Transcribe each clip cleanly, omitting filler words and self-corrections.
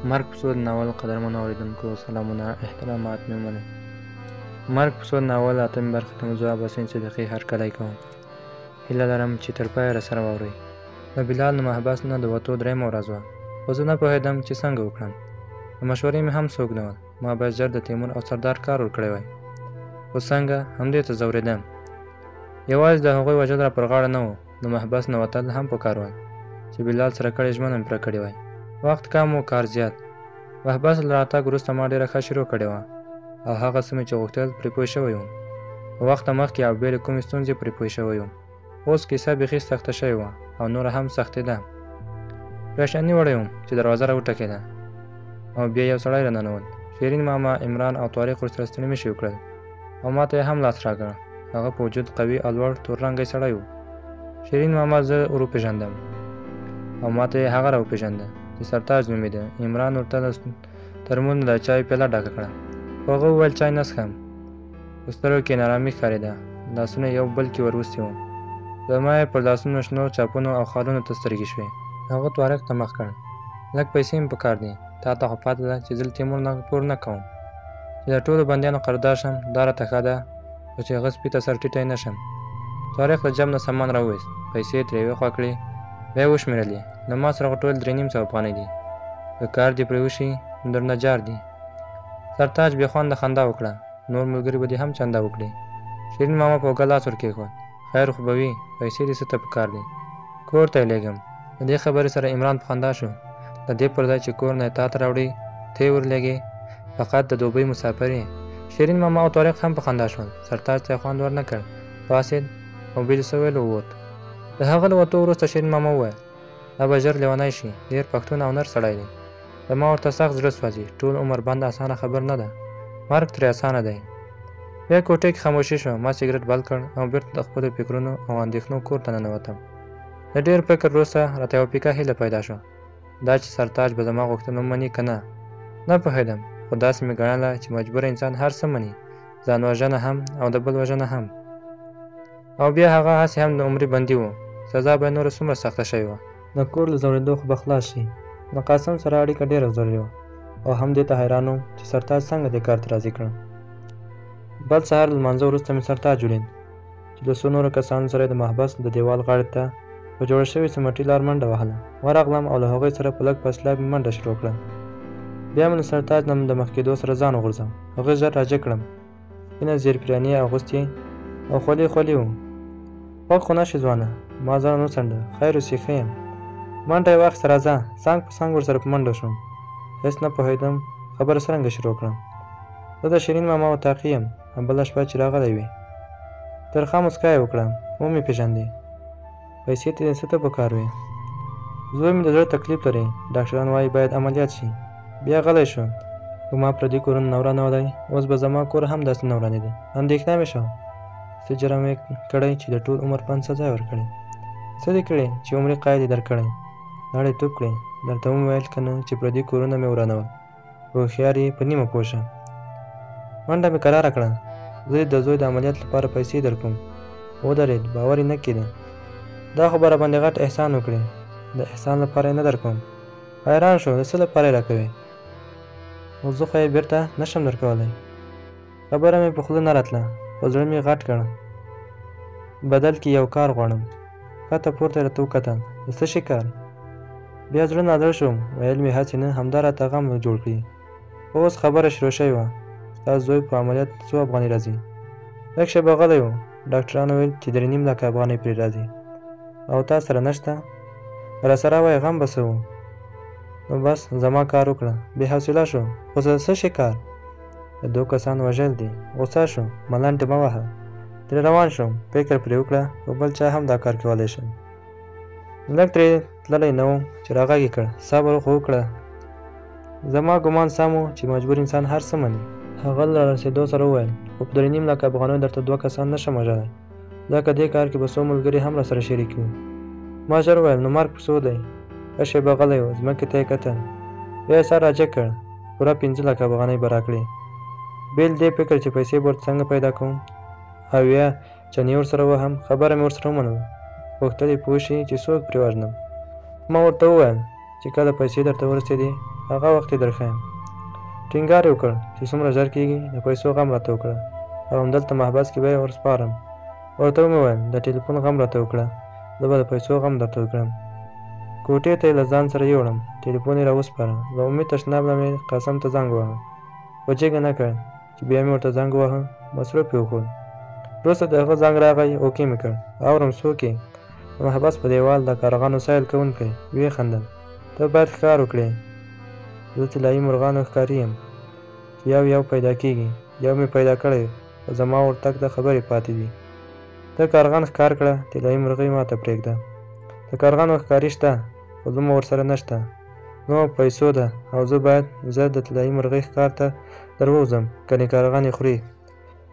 مرګ په سود ناول قدرمنو اورېدونکو سلامونه احترامات مې ومنئ. مرګ په سود ناول اتمې برخې ته موضوع اباسین صدیقي هرکلی کوم. هیله لرم چې تر پایه راسره واورئ. د بلال له محبس نه د وتو درېیمه ورځ وه، خو زه نه پوهېدم چې څنګه وکړم. د مشورې مې هم څوک نه ول. ما باید ژر د تیمور او سردار کار ورکړی وای، خو څنګه همدې ته ځورېدم. یوازې د هغوی وژل را پر غاړه نه و، د محبس نه وتل هم پکار ول چې بلال سره کړې ژمنه مې پوره کړې وای. وخت کم و، کار زیات. محبس له راتګ وروسته ما ډېره ښه شروع کړې وه او هغه څه مې چې غوښتل پرې پوه شوی وم. له وخته مخکې او بې له کومې ستونزې پرې پوه شوی وم. اوس کیسه بیخي سخته شوې وه او نوره هم سختېده. پریشاني وړی وم چې دروازه را وټکېده او بیا یو سړی راننوت. شیرین ماما، عمران او طارق ورسره ستړي مشي وکړل او ما ته یې هم لاس راکړ. هغه په وجود قوي او لوړ تور رنګی سړی و. شیرین ماما زه ور وپېژندم او ما ته یې هغه را وپېژنده چې سرتاج نومېده. عمران ورته د ترموز نه د چای پیاله ډکه کړه، خو هغه وویل چای نه څښم. په سترګو کې نارامي ښکارېده. لاسونه یو بل کې ور وستي وو. زما یې پر لاسونو شنو چاپونو او خالونو ته سترګې شوې. هغه طارق ته مخ کړ. لږ پیسې مې پکار دي، تا ته خو پاته ده چې زه له تیمور نه پور نه کوم. چې د ټولو بندیانو قرضدار شم دا راته ښه ده، خو چې هغه سپي ته سر ټیټی نه شم. طارق له جب نه سامان راوویست، پیسې ترې وخوا کړې، بیا یې وشمېرلې. له ما سره خو ټول 3.5 افغانۍ دي. که کار دې پرې وشي نو درنه جار دي. سرتاج بې خونده خندا وکړه. نور ملګري به دې هم چنده وکړي. شیرین ماما په اوږه لاس ورکېښود. خیر خو به وي، پیسې دې څه ته پکار دي؟ کور ته یې لېږم. د دې خبرې سره عمران په خندا شو. د دې پر ځای چې کور نه یې تا ته راوړي، ته یې ورلېږې، فقط د دوبۍ مسافر یې. شیرین ماما او طارق هم په خندا شول. سرتاج ته یې خوند ورنه کړ. پاڅېد او بل څه ویلو ووت. د هغه له وتو وروسته شیرین ماما وویل دا به ژر لیونی شي، ډېر پښتون او نر سړی دی. زما ورته سخت زړه سوځي. ټول عمر بند اسانه خبر نه ده، مرګ ترې اسانه دی. بیا کوټې کې خاموشي شوه. ما سګرټ بل کړ او بېرته د خپلو فکرونو او اندېښنو کور ته ننوتم. د ډېر فکر وروسته راته یوه پیکه هیله پیدا شوه، دا چې سرتاج به زما غوښتنه ومني که نه. نه پوهېدم، خو داسې مې ګڼله چې مجبوره انسان هر څه مني، ځان وژنه هم او د بل وژنه هم. او بیا هغه هسې هم د عمري بندي و. سزا به یې نوره څومره سخته شوې وه. د کور له ځورېدو خو به خلاص شي. د قاسم سره اړیکه ډېره ضروري وه او هم دې ته حیران وم چې سرتاج څنګه دې کار ته راضي کړم. بل سهار له لمانځه وروسته مې سرتاج ولید چې د څو نورو کسانو سره د محبس د دیوال غاړې ته په جوړه شوې سمټي لار منډه وهله. ورغلم او له هغوی سره په لږ فاصله مې منډه شروع کړه. بیا مې له سرتاج نه د مخ کېدو سره ځان وغورځاوه. هغه ژر راجګ کړم. سپینه زیرپیراني یې اغوستې او خولې خولې و. خوږ خو نه شې ځوانه، ما ځان وڅنډه. خیر اوسې، ښه یم. منډه یې واخیسته. راځه. څنګ په څنګ ورسره په منډه شوم. هېڅ نه پوهېدم خبره څرنګه شروع کړم. زه د شیرین ماما وطاقي یم، بله شپه چې راغلی وې. ترخه مسکا یې وکړه. ومې پېژندې. پیسې ته څه ته پکار وې؟ زوی مې د زړه تکلیف لري، ډاکټران وایي باید عملیات شي. بیا غلی شو. که ما پردي کورونه نه ورانولی، اوس به زما کور هم داسې نه ورانېده. اندېښنه مې شوه. څه جرم یې کړی چې د ټول عمر پند سزا یې ورکړې؟ څه دې کړې چې عمري قید یې درکړی؟ لاړې توپ کړې. درته ومې ویل که نه چې پردي کورونه مې ورانول. هوښیار یې په نیمه پوه شه. منډه مې کراره کړه. زه د زوی د عملیات لپاره پیسې درکوم. ودرېد. باور یې نه کېده. دا خو به راباندې غټ احسان وکړې. د احسان لپاره یې نه درکوم. حیران شو. د څه لپاره یې راکوې؟ نو زه خو یې بېرته نه شم درکولی. خبره مې په خوله نه راتله، خو زړه مې غټ کړ. بدل کې یو کار غواړم. ښکته پورته یې راته وکتل. د څه شي کار؟ بیا زړه نازړ شوم. ویل مې هسې نه، همدا راته غم جوړ کړي. اوس خبره شروع شوې وه. ستا زوی په عملیات 100 افغانۍ راځي. لږ شېبه غلی و. ډاکټرانو ویل چې 3.5 لکه افغانۍ پرې راځي. او تا سره نشته؟ راسره وای، غم به څه و؟ نو بس زما کار وکړه. بې حوصله شو. خو څه شي کار؟ د 2 کسان وژل دي. غوسه شو. ملنډې مه وهه. ترې روان شوم. فکر پرې وکړه خو بل چا هم دا کار کولی شم. لږ ترې تللی نه وم چې راغږ یې کړ. صبر خو وکړه. زما ګمان سم و چې مجبور انسان هر څه مني. هغه له رسېدو سره وویل خو په 3.5 لکه افغانیو درته 2 کسان نه شم وژلی، ځکه دې کار کې به څو ملګري هم راسره شریک وي. ما ژر وویل نو مرګ په څو دی؟ ښه شېبه غلی و. ځمکې ته یې کتل. بیا یې سر راجګ کړ. پوره 5 لکه افغانۍ به راکړې. بېل دې فکر چې پیسې به ورته څنګه پیدا کوم او یا چنې ورسره وهم. خبره مې ورسره ومنله. غوښتل یې پوه شي چې څوک پرې وژنم. ما ورته وویل چې کله پیسې درته ورسېدې هغه وخت یې درښیم. ټینګار یې وکړ چې څومره ژر کېږي د پیسو غم راته وکړه او همدلته محبس کې به یې ورسپارم. ورته ومې ویل د ټلیفون غم راته وکړه، زه به د پیسو غم درته وکړم. کوټې ته یې له ځان سره یوړم، ټلیفون یې راوسپاره. د امید تشناب نه مې قاسم ته زنګ وواهه، خو جګه نه کړ چې بیا مې ورته زنګ وواهه. مصروف یې وښود. وروسته د هغه زنګ راغی، اوکې مې کړ. اورم څوک یې؟ د محبس په دیوال د کارغانو سیل کوونکی. ویې خندل. ته باید ښکار وکړې. زه طلایي مرغانو ښکاري یم چې یو یو پیدا کېږي. یو مې پیدا کړی خو زما ورتګ ته خبرې پاتې دي. ته کارغان ښکار کړه، طلایي مرغۍ ماته پرېږده. د کارغانو ښکاري شته خو زما ورسره نشته. زما پیسو ده او زه باید ژر د طلایي مرغۍ ښکار ته در ووځم، کنې کارغان یې خوري.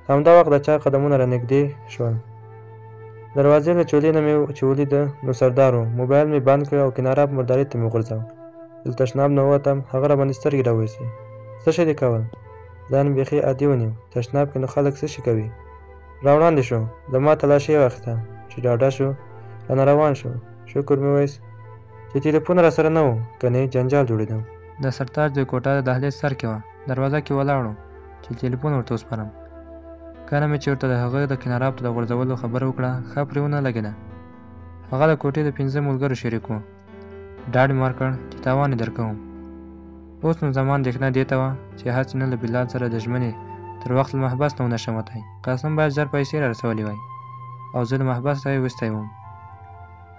همدا وخت د چا قدمونه را نږدې شول. دروازې له چولې نه مې چې ولیده نو سردار و. موبایل مې بند کړ او کناره په مردارۍ ته مې وغورځاوه. چې له تشناب نه ووتم هغه راباندې سترګې راوایستې. څه شی دې کول؟ ځان بیخي عادي ونیو. تشناب کې نو خلک څه شي کوي. راوړاندې شو، زما تلاشي یې واخیسته. چې ډاډه شو رانه روان شو. شکر مې وایست چې ټلیفون راسره نه و، کنې جنجال جوړېدم. د سرتاج د کوټه د دهلیز سر کې وه. دروازه کې ولاړ و چې ټلیفون ورته وسپارم. کله مې چې ورته د هغه د کناراب ته د غورځولو خبره وکړه ښه پرې ونه لګېده. هغه د کوټې د 5 ملګرو شریک و. ډاډ مې ورکړ چې تاوان یې درکوم. اوس نو زما اندېښنه دې ته وه چې هسې نه له بلال سره د ژمنې تر وخت له محبس نه ونه شم وتی. قاسم باید ژر پیسې را رسولې وای او زه له محبس ته یې ویستی وم.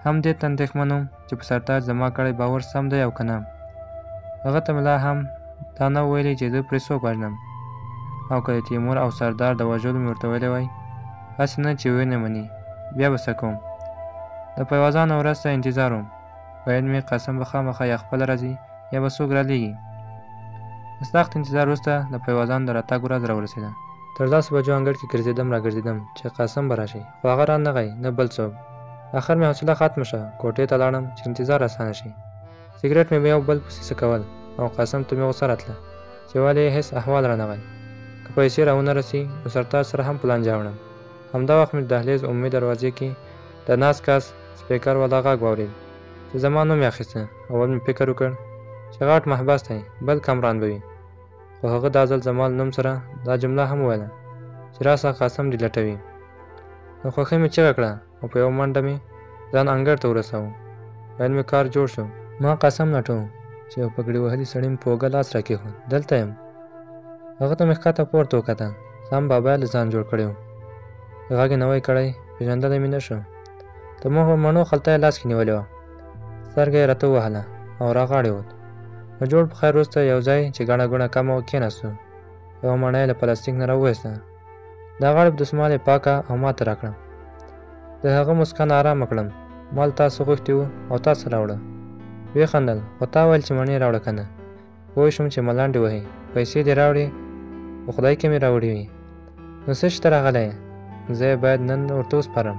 هم دې ته اندېښمن وم چې په سرتاج زما کړی باور سم دی او که نه. هغه ته مې لا هم دا نه ویلي چې زه پرې څوک وژنم، او که د تیمور او سردار د وژلو مې ورته ویلی وای، هسې نه چې ونه مني، بیا به څه کوم. د پیوازان ورځ ته انتظار وم. ویل مې قاسم به خامخا یا خپله راځي یا به څوک رالیږي. د سخت انتظار وروسته د پیوازان د راتګ ورځ راورسېده. تر 10 بجو انګړ کې ګرځېدم راګرځېدم چې قاسم به راشي، خو هغه رانغی نه بل څوک. اخر مې حوصله ختمه شوه. کوټې ته لاړم چې انتظار اسانه شي. سګرټ مې یو بل پسې څکول او قاسم ته مې غوسه راتله چې ولې یې هېڅ احوال رانغی. که پیسې راونه رسي نو سرتاج سره هم پلان جوړم. همدا وخت مې د دهلیز عمومي دروازې کې د ناست کس سپیکر والا غږ واورېد چې زما نوم یې اخیسته. اول مې فکر وکړ چې غټ محبس دی، بل کامران به وي، خو هغه دا ځل زما له نوم سره دا جمله هم وویله چې راسه قاسم دې لټوي. د خوښۍ مې چیغه کړه او په یوه منډه مې ځان انګړ ته ورساوه. ویل مې کار جوړ شو. ما قاسم لټوم چې یو پګړۍ وهلي سړي مې په اوږه لاس راکېښود. دلته یم. هغه ته مې ښکته پورته وکتل. سم بابا له ځان جوړ کړی و. غږ یې نوی کړی، پېژندلی مې نه شو. د مڼو خلطه یې لاس کې نیولې وه. سترګه یې راته ووهله او راغاړې ووت. نو جوړ په خیر وروسته یو ځای چې ګڼه ګوڼه کمه وه کېناستو. یوه مڼه یې له پلاستیک نه راوویسته. د غاړې په دستمال یې پاکه او ماته راکړه. د هغه مسکا نه ارامه کړم. مال تاسو غوښتي وو او تاسو راوړه. ویې خندل. خو تا ویل چې مڼې راوړه که نه؟ پوه شوم چې ملنډې وهي. پیسې دې راوړې، په خدای کې مې راوړې وي. نو څه شته راغلی یې؟ زه یې باید نن ورته وسپارم.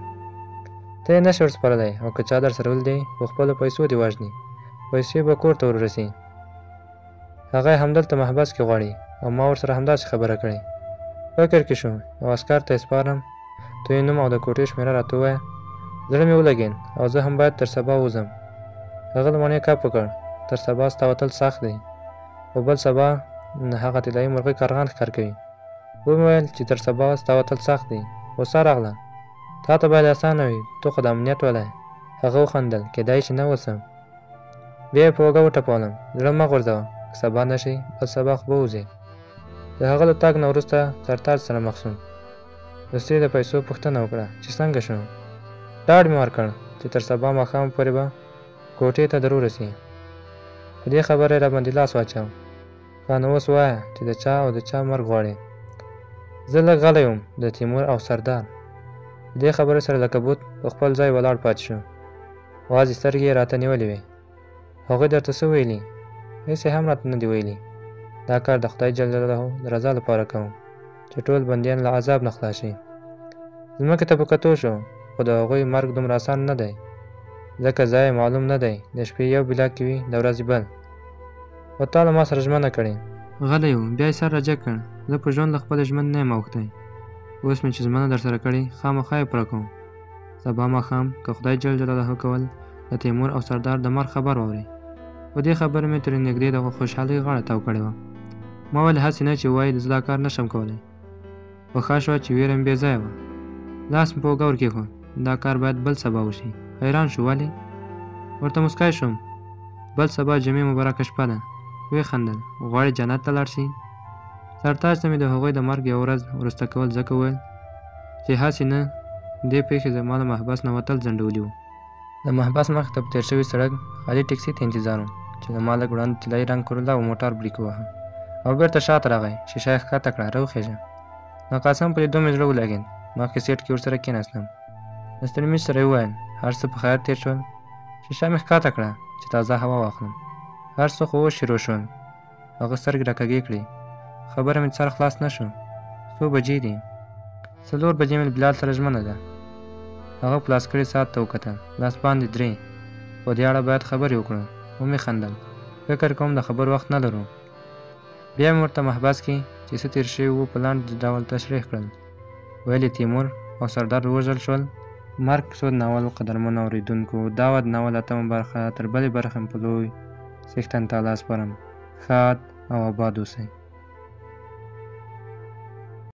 ته یې نشې ورسپارلی او که چا در سره ولیدی په خپلو پیسو دې وژني. پیسې به کور ته وررسي. هغه یې همدلته محبس کې غواړي او ما ورسره همداسې خبره کړې. فکر کې شو یو عسکر ته یې سپارم، تو یې نوم او د کوټې شمېره راته ووایه. زړه مې ولګېد او زه هم باید تر سبا ووځم. هغه د مڼې کپ وکړ. تر سبا ستا وتل سخت دی، خو بل سبا هغه طلایي مرغۍ کارغان ښکار کوي. ومې ویل چې تر سبا ستا وتل سخت دی. غوسه راغله. تا ته باید اسانه وي، تو خو د امنیت ولی. هغه وخندل. کیدای شي نه اوسم. بیا یې په اوږه وټپولم. زړه مه غورځوه، که سبا نه شي بل سبا خو به وځې. د هغه له تګ نه وروسته سرتاج سره مخ شوم. دوستي د پیسو پوښتنه وکړه چې څنګه شو. ډاډ مې ورکړ چې تر سبا ماښام پورې به کوټې ته در ورسي. په دې خبره یې راباندې لاس واچاو. ښه نو اوس ووایه چې د چا او د چا مرګ غواړې. زه لږ غلی وم. د تیمور او سردار. د دې خبرې سره لکه بوت په خپل ځای ولاړ پاتې شو. وازې سترګې یې راته نیولې وې. هغوی درته څه ویلي؟ هېڅ یې هم راته نه دي ویلي. دا کار د خدای جل جلاله د رضا لپاره کوم چې ټول بندیان له عذاب نه خلاص شي. ځمکې ته په کتو شو، خو د هغوی مرګ دومره اسان نه دی، ځکه ځای معلوم نه دی. د شپې یو بلاک کې وي، د ورځې بل. خو تا له ما سره ژمنه کړې. غلی و. بیا یې سر راجګ کړ. زه په ژوند له خپلې ژمنې نه یم اوښتی. اوس مې چې ژمنه در سره کړې، خامخا یې پوره کوم. سبا ماښام که خدای جل جلاله کول د تیمور او سردار د مرګ خبر واورې، په دې خبره مې ترې نږدې د خوشحالۍ غاړه تاو کړې وه. ما ویل هسې نه چې وایي زه دا کار نشم کولی. خو ښه شوه چې ویره مې بې ځایه وه. لاس مې په اوږه ورکېښود. دا کار باید بل سبا وشي. حیران شو ولې؟ ورته مسکی شوم. بل سبا جمعې مبارکه شپه ده. ویې خندل. غواړې جنت ته لاړ شي؟ سرتاج ته مې د هغوی د مرګ یوه ورځ وروسته کول ځکه وویل چې هسې نه دې پېښې زما د محبس نه وتل ځنډولي وو. د محبس مخې ته په تېر شوي سړک خالي ټکسي ته انتظار وم چې د ما لږ وړاندې طلایي رنګ کرولا و موټر بریک وواهه او بېرته شاته راغی. شیشه یې ښکته کړه. راوخېژه. د قاسم په لیدو مې زړه ولګېد. مخکې سیټ کې ورسره کېناستم. د ستړمي سره یې وویل هر څه په خیر تېر شول. شیشه مې ښکته کړه چې تازه هوا واخلم. هر څه خو اوس شروع شول. هغه سترګې راکږې کړې. خبره مې سر خلاص نه شو. 4 بجې دي. 4 بجې مې بلال سره ژمنه ده. هغه په لاس کړي ساعت ته وکتل. لاس باندې 3. په دې اړه باید خبرې وکړو. ومې خندل. فکر کوم د خبر وخت نه لرو. بیا مې ورته محبس کې چې څه تېر شوي وو په لاندې ډول تشریح کړل. ویل یې تیمور او سردار ووژل شول. مرګ پسود ناول قدرمنو اورېدونکو دا وه د ناول 8مه برخه. تر بلې برخې په لوی څښتن تعالی سپارم. ښاد او آباد اوسئ.